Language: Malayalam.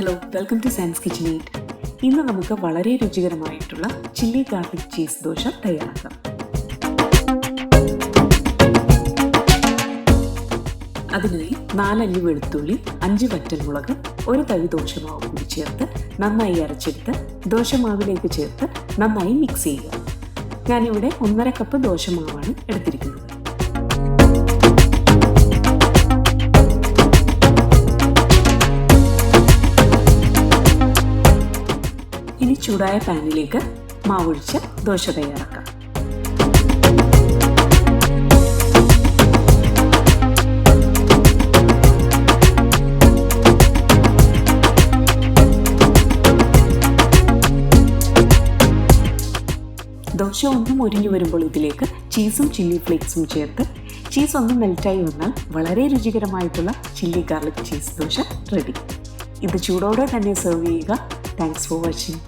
Hello, welcome to science kitchenette. ഇന്ന് നമുക്ക് വളരെ രുചികരമായിട്ടുള്ള ചില്ലി ഗാർലിക് ചീസ് ദോശ തയ്യാറാക്കാം. അതിനായി 4 അല്ലി വെളുത്തുള്ളി, 5 വറ്റൽമുളക്, 1 തവി ദോശമാവ് കൂടി ചേർത്ത് നന്നായി അരച്ചെടുത്ത് ദോശമാവിലേക്ക് ചേർത്ത് നന്നായി മിക്സ് ചെയ്യുക. ഞാനിവിടെ 1.5 കപ്പ് ദോശമാവാണ് എടുത്തിരിക്കുന്നത്. ഇനി ചൂടായ പാനിലേക്ക് മാവൊഴിച്ച് ദോശ തയ്യാറാക്കാം. ദോശ ഒന്ന് മൊരിഞ്ഞു വരുമ്പോൾ ഇതിലേക്ക് ചീസും ചില്ലി ഫ്ലേക്സും ചേർത്ത് ചീസ് ഒന്ന് മെൽറ്റായി വന്നാൽ വളരെ രുചികരമായിട്ടുള്ള chilli garlic cheese dosa ready. ഇത് ചൂടോടെ തന്നെ സെർവ് ചെയ്യുക. Thanks for watching.